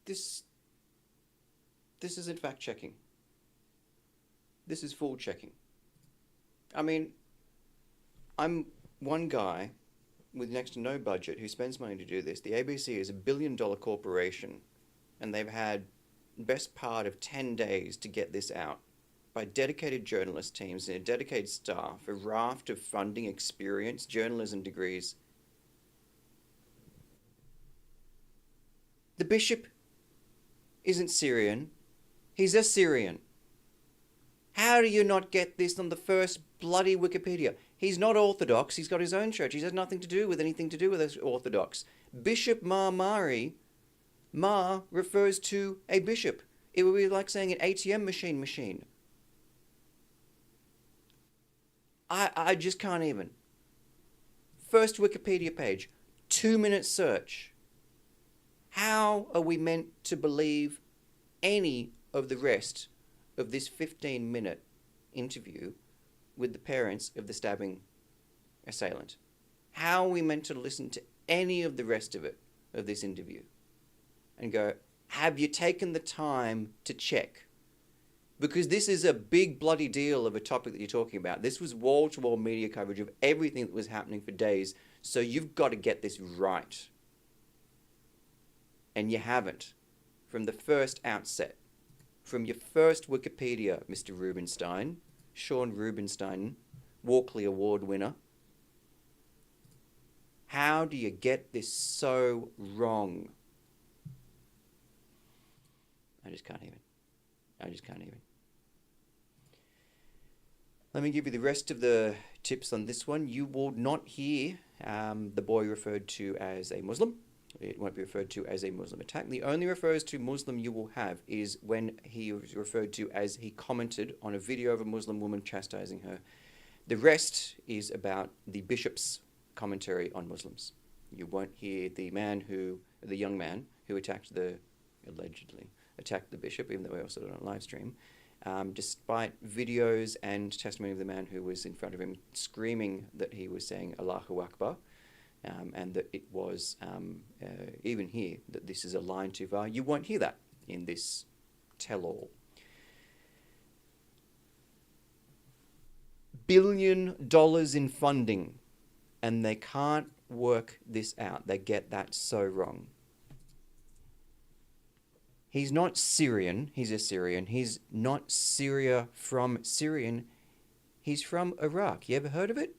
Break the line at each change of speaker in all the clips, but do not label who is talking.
This isn't fact checking. This is full checking. I mean, I'm one guy with next to no budget who spends money to do this. The ABC is $1 billion corporation, and they've had best part of 10 days to get this out by dedicated journalist teams and a dedicated staff, a raft of funding, experience, journalism degrees. The bishop isn't Syrian, he's Assyrian. How do you not get this on the first bloody Wikipedia? He's not Orthodox, he's got his own church, he has nothing to do with anything to do with Orthodox. Bishop Mari, Ma refers to a bishop. It would be like saying an ATM machine. I just can't even. First Wikipedia page, 2-minute search. How are we meant to believe any of the rest of this 15-minute interview with the parents of the stabbing assailant? How are we meant to listen to any of the rest of it, of this interview, and go, have you taken the time to check? Because this is a big bloody deal of a topic that you're talking about. This was wall-to-wall media coverage of everything that was happening for days, so you've got to get this right. And you haven't. From the first outset. From your first Wikipedia, Mr. Rubinstein, Sean Rubinstein, Walkley Award winner. How do you get this so wrong? I just can't even. Let me give you the rest of the tips on this one. You will not hear the boy referred to as a Muslim. It won't be referred to as a Muslim attack. The only refers to Muslim you will have is when he was referred to as he commented on a video of a Muslim woman chastising her. The rest is about the bishop's commentary on Muslims. You won't hear the young man who allegedly attacked the bishop, even though we also did it on live stream, despite videos and testimony of the man who was in front of him screaming that he was saying Allahu Akbar, and that it was, even here, that this is a line too far. You won't hear that in this tell-all. $1 billion in funding, and they can't work this out. They get that so wrong. He's not Syrian, he's Assyrian. He's not Syria from Syrian, he's from Iraq. You ever heard of it?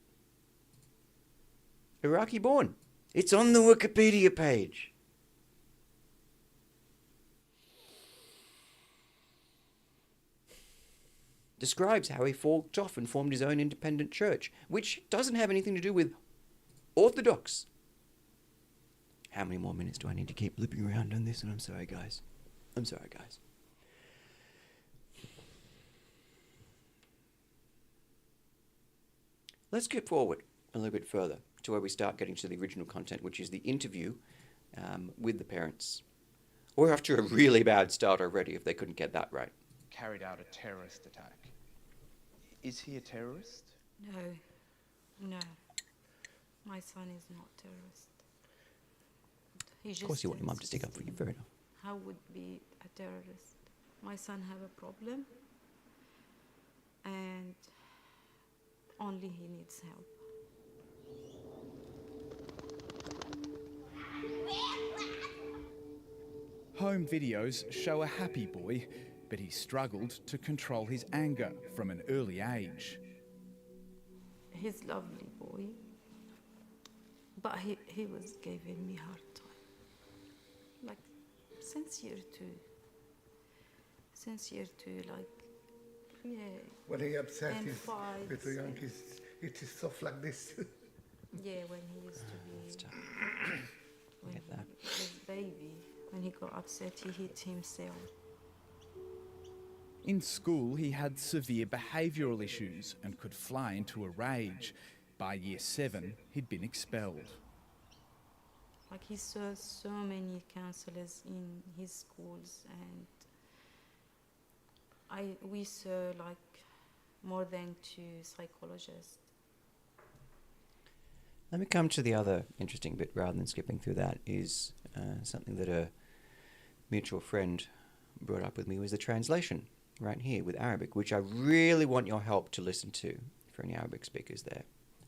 Iraqi born. It's on the Wikipedia page. Describes how he forked off and formed his own independent church, which doesn't have anything to do with Orthodox. How many more minutes do I need to keep looping around on this? And I'm sorry, guys. Let's skip forward a little bit further to where we start getting to the original content, which is the interview with the parents. We're off to a really bad start already if they couldn't get that right.
Carried out a terrorist attack. Is he a terrorist?
No. My son is not terrorist.
Of course you want your mum to stick up for you, fair enough.
How would be a terrorist? My son have a problem, and only he needs help.
Home videos show a happy boy, but he struggled to control his anger from an early age.
He's lovely boy, but he was giving me hard time. Like since year two, like yeah.
When he upset,
and
he's
fights
little young,
and-
it is soft like this.
Yeah, when he used to be, when
Get that.
he was baby, when he got upset, he hit himself.
In school, he had severe behavioural issues and could fly into a rage. By year 7, he'd been expelled.
Like he saw so many counsellors in his schools, and we saw like more than 2 psychologists.
Let me come to the other interesting bit, rather than skipping through that, is something that mutual friend brought up with me was the translation right here with Arabic, which I really want your help to listen to for any Arabic speakers there.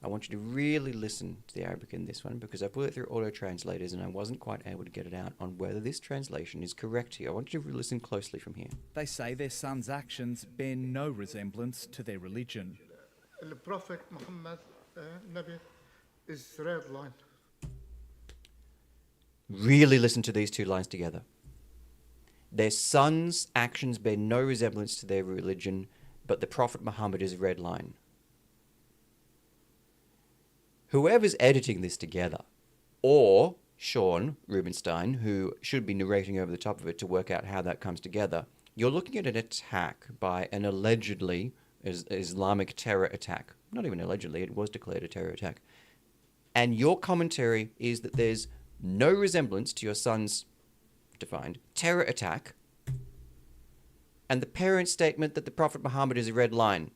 I want you to really listen to the Arabic in this one because I put it through auto translators and I wasn't quite able to get it out on whether this translation is correct here. I want you to listen closely from here.
They say their son's actions bear no resemblance to their religion.
The Prophet Muhammad, Nabi, is red line.
Really listen to these two lines together. Their son's actions bear no resemblance to their religion, but the Prophet Muhammad is a red line. Whoever's editing this together, or Sean Rubenstein, who should be narrating over the top of it to work out how that comes together, you're looking at an attack by an allegedly Islamic terror attack. Not even allegedly, it was declared a terror attack. And your commentary is that there's no resemblance to your son's defined terror attack, and the parent's statement that the Prophet Muhammad is a red line.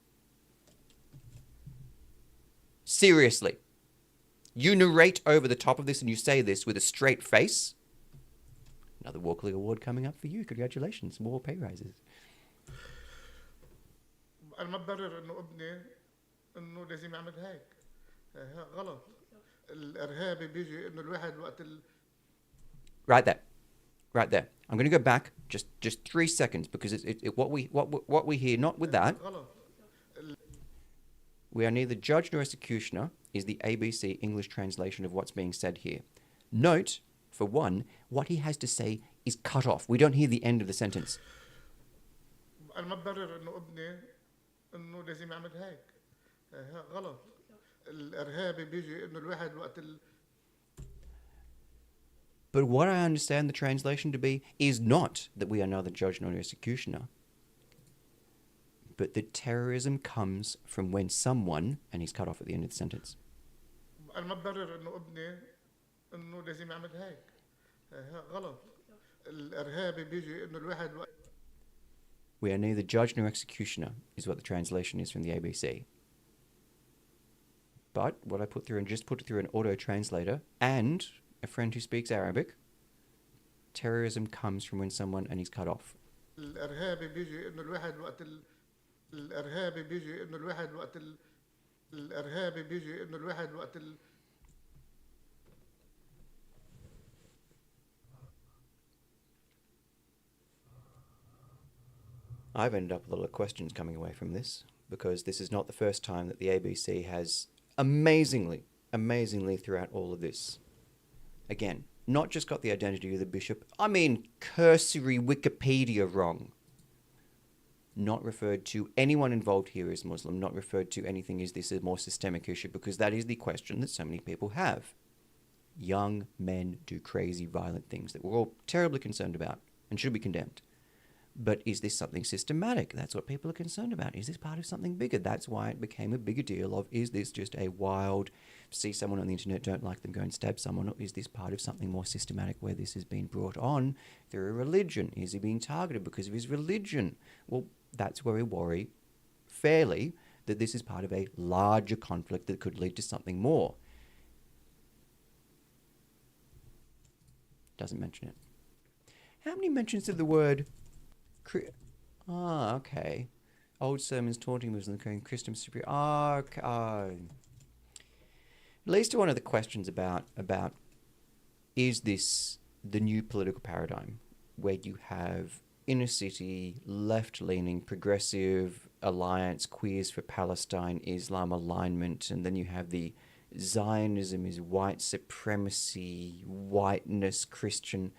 Seriously. You narrate over the top of this and you say this with a straight face. Another Walkley Award coming up for you. Congratulations. More pay rises.
أنا ما ببرر إنه ابني إنه لازم يعمل هيك. غلط. الإرهابي بيجي إنه الواحد وقت
Right there. Right there. I'm going to go back just 3 seconds because what we hear, not with that.
غلط.
We are neither judge nor executioner is the ABC English translation of what's being said here. Note, for one, what he has to say is cut off. We don't hear the end of the sentence.
أنا ما ببرر إنه ابني إنه لازم يعمل هيك. غلط. الإرهابي بيجي إنه الواحد وقت
But what I understand the translation to be is not that we are neither judge nor executioner, but that terrorism comes from when someone, and he's cut off at the end of the sentence.
أنا ما ببرر إنه ابني إنه لازم يعمل هيك. غلط. الإرهابي بيجي إنه الواحد
We are neither judge nor executioner is what the translation is from the ABC. But what I put through and just put it through an auto translator and a friend who speaks Arabic, terrorism comes from when someone, and he's cut off.
الإرهابي بيجي إنه الواحد وقت الإرهابي بيجي إنه الواحد وقت الإرهابي بيجي إنه الواحد وقت
I've ended up with a lot of questions coming away from this because this is not the first time that the ABC has amazingly throughout all of this, again, not just got the identity of the bishop, I mean cursory Wikipedia wrong. Not referred to anyone involved here as Muslim, not referred to anything is this a more systemic issue, because that is the question that so many people have. Young men do crazy, violent things that we're all terribly concerned about and should be condemned. But is this something systematic? That's what people are concerned about. Is this part of something bigger? That's why it became a bigger deal of, is this just a wild, see someone on the internet, don't like them, go and stab someone? Or is this part of something more systematic where this has been brought on through a religion? Is he being targeted because of his religion? Well, that's where we worry fairly that this is part of a larger conflict that could lead to something more. Doesn't mention it. How many mentions of the word... okay. Old sermons taunting Muslims, going Christian superior. Okay. At least one of the questions about is this the new political paradigm where you have inner city, left-leaning, progressive alliance, queers for Palestine, Islam alignment, and then you have the Zionism is white supremacy, whiteness, Christian,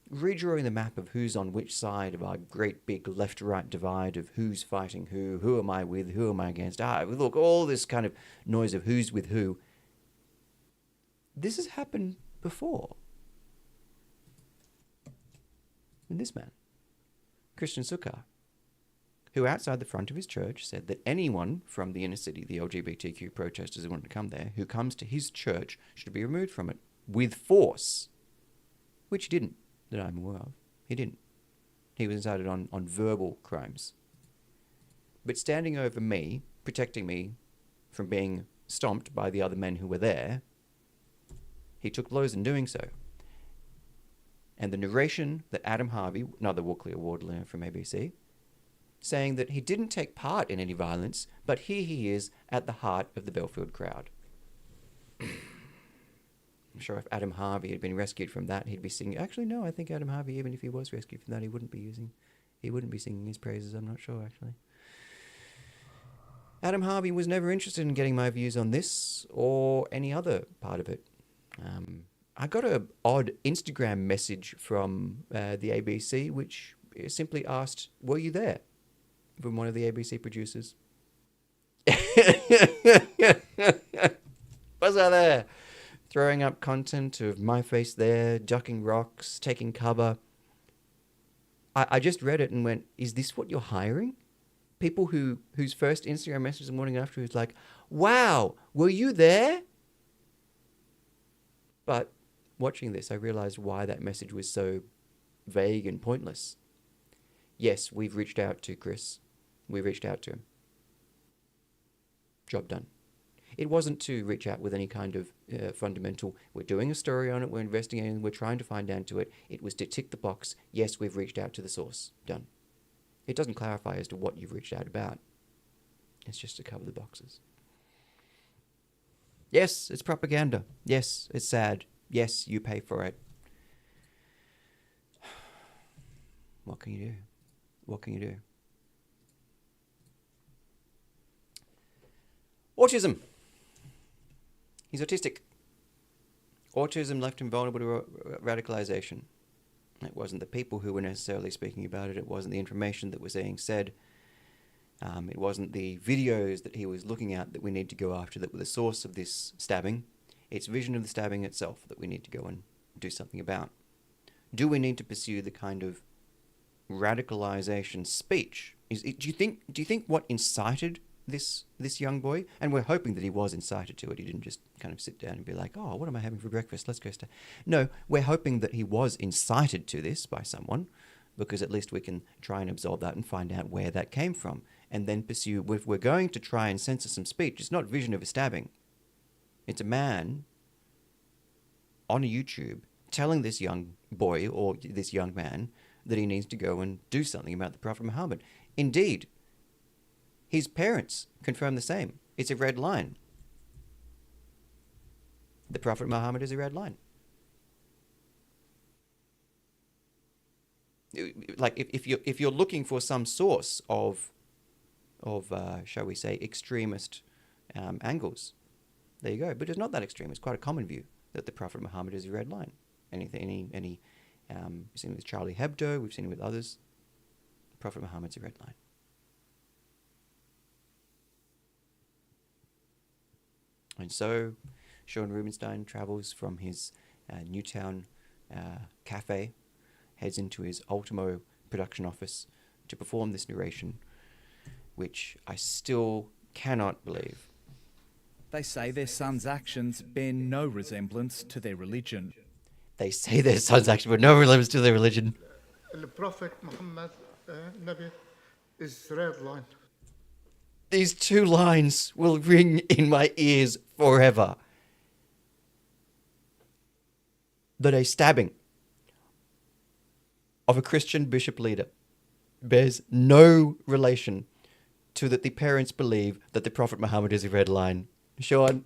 redrawing the map of who's on which side of our great big left-right divide of who's fighting who am I with, who am I against, look, all this kind of noise of who's with who. This has happened before. And this man, Christian Sukkar, who outside the front of his church said that anyone from the inner city, the LGBTQ protesters who want to come there, who comes to his church should be removed from it with force, which he didn't, that I'm aware of. He didn't. He was incited on verbal crimes. But standing over me, protecting me from being stomped by the other men who were there, he took blows in doing so. and the narration that Adam Harvey, another Walkley Award winner from ABC, saying that he didn't take part in any violence, but here he is at the heart of the Belfield crowd. I'm sure if Adam Harvey had been rescued from that, he'd be singing. Actually, no, I think Adam Harvey, even if he was rescued from that, he wouldn't be singing his praises. I'm not sure, actually. Adam Harvey was never interested in getting my views on this or any other part of it. I got an odd Instagram message from the ABC, which simply asked, "Were you there?" from one of the ABC producers. Was I there? Throwing up content of my face there, ducking rocks, taking cover. I just read it and went, is this what you're hiring? People whose first Instagram message the morning after was like, wow, were you there? But watching this, I realized why that message was so vague and pointless. Yes, we've reached out to Chris. We reached out to him. Job done. It wasn't to reach out with any kind of fundamental, we're doing a story on it, we're investigating, we're trying to find out to it. It was to tick the box, yes, we've reached out to the source. Done. It doesn't clarify as to what you've reached out about. It's just to cover the boxes. Yes, it's propaganda. Yes, it's sad. Yes, you pay for it. What can you do? What can you do? Autism. He's autistic. Autism left him vulnerable to radicalization. It wasn't the people who were necessarily speaking about it. It wasn't the information that was being said. It wasn't the videos that he was looking at that we need to go after that were the source of this stabbing. It's vision of the stabbing itself that we need to go and do something about. Do we need to pursue the kind of radicalization speech? Do you think what incited this young boy, and we're hoping that he was incited to it, he didn't just kind of sit down and be like, oh, what am I having for breakfast, let's go no, we're hoping that he was incited to this by someone, because at least we can try and absorb that and find out where that came from, and then pursue. If we're going to try and censor some speech, it's not vision of a stabbing, it's a man on a YouTube telling this young boy or this young man that he needs to go and do something about the Prophet Muhammad. Indeed, his parents confirm the same. It's a red line. The Prophet Muhammad is a red line. Like if you're looking for some source of shall we say, extremist angles, there you go. But it's not that extreme. It's quite a common view that the Prophet Muhammad is a red line. We've seen it with Charlie Hebdo. We've seen it with others. The Prophet Muhammad's a red line. And so Sean Rubenstein travels from his Newtown cafe, heads into his Ultimo production office to perform this narration, which I still cannot believe.
They say their son's actions bear no resemblance to their religion.
They say their son's actions bear no resemblance to their religion.
The Prophet Muhammad, Nabi, is red line.
These two lines will ring in my ears forever. That a stabbing of a Christian bishop leader bears no relation to that the parents believe that the Prophet Muhammad is a red line. Sean,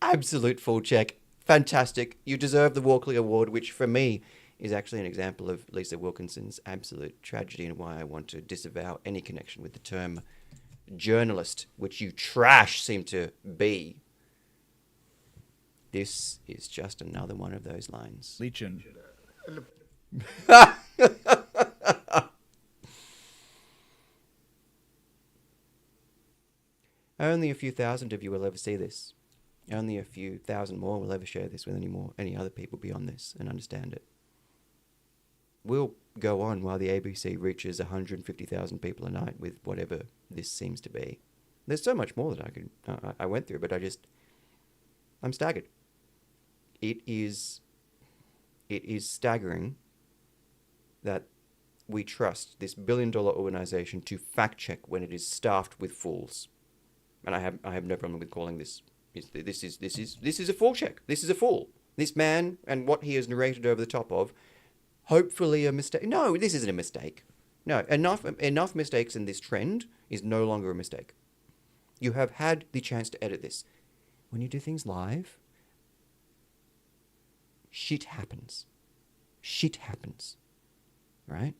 absolute full check. Fantastic. You deserve the Walkley Award, which for me is actually an example of Lisa Wilkinson's absolute tragedy and why I want to disavow any connection with the term journalist, which you trash seem to be. This is just another one of those lines.
Religion.
Only a few thousand of you will ever see this. Only a few thousand more will ever share this with any other people beyond this and understand it. We'll go on while the ABC reaches 150,000 people a night with whatever this seems to be. There's so much more that I went through, but I'm staggered. It is staggering that we trust this billion-dollar organization to fact check when it is staffed with fools. And I have no problem with calling this is a fool check. This is a fool. This man and what he has narrated over the top of hopefully a mistake. No, this isn't a mistake. No, enough mistakes in this trend is no longer a mistake. You have had the chance to edit this. When you do things live, shit happens. Shit happens. Right?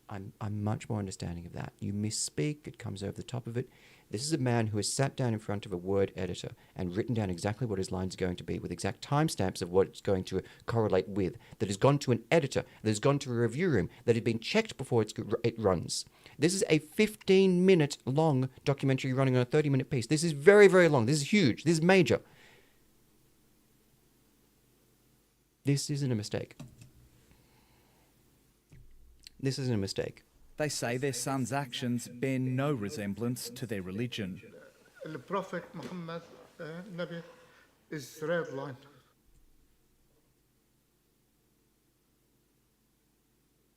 I'm much more understanding of that. You misspeak, it comes over the top of it. This is a man who has sat down in front of a word editor and written down exactly what his lines are going to be with exact timestamps of what it's going to correlate with, that has gone to an editor, that has gone to a review room, that has been checked before it runs. This is a 15-minute long documentary running on a 30-minute piece. This is very, very long. This is huge. This is major. This isn't a mistake. This isn't a mistake.
They say their son's actions bear no resemblance to their religion.
The Prophet Muhammad, Nabi, is red line.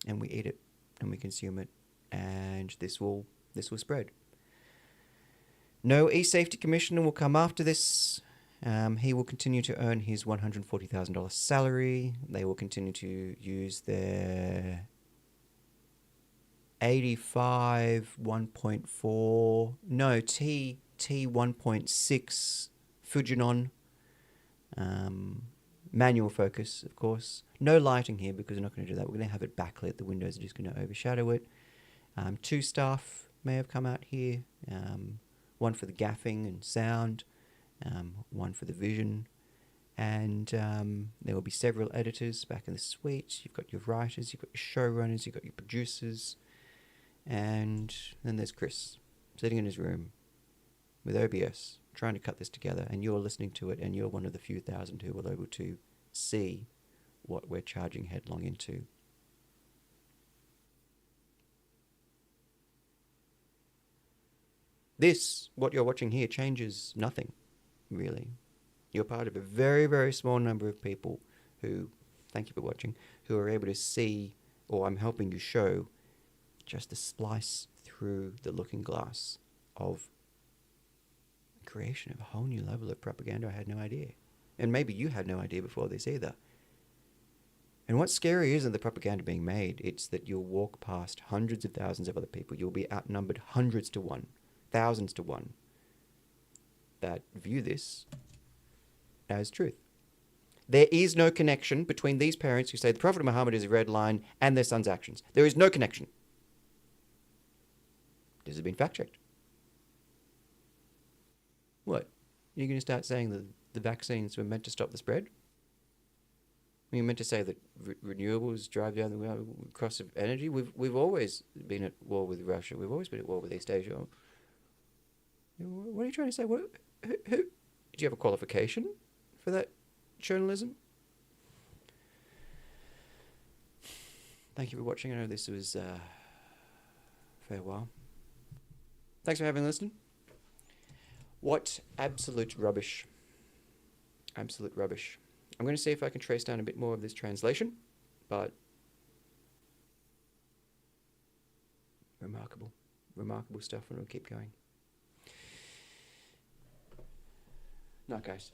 And we eat it, and we consume it, and this will spread. No e-safety commissioner will come after this. He will continue to earn his $140,000 salary. They will continue to use their 85 1.4 no T 1.6 Fujinon manual focus, of course. No lighting here because we're not going to do that. We're going to have it backlit. The windows are just going to overshadow it. 2 staff may have come out here. One for the gaffing and sound, one for the vision, and there will be several editors back in the suite. You've got your writers, you've got your showrunners, you've got your producers. And then there's Chris, sitting in his room with OBS, trying to cut this together, and you're listening to it, and you're one of the few thousand who will able to see what we're charging headlong into. This, what you're watching here, changes nothing, really. You're part of a very, very small number of people who, thank you for watching, who are able to see, or I'm helping you show, just a splice through the looking glass of creation of a whole new level of propaganda. I had no idea. And maybe you had no idea before this either. And what's scary isn't the propaganda being made, it's that you'll walk past hundreds of thousands of other people. You'll be outnumbered hundreds to one, thousands to one, that view this as truth. There is no connection between these parents who say the Prophet Muhammad is a red line and their son's actions. There is no connection. This has been fact-checked. What? You're going to start saying that the vaccines were meant to stop the spread? You're meant to say that renewables drive down the cost of energy? We've always been at war with Russia. We've always been at war with East Asia. What are you trying to say? Who, do you have a qualification for that journalism? Thank you for watching. I know this was a fair while. Thanks for having listened. What absolute rubbish. Absolute rubbish. I'm going to see if I can trace down a bit more of this translation, but remarkable. Remarkable stuff, and we'll keep going. No, guys.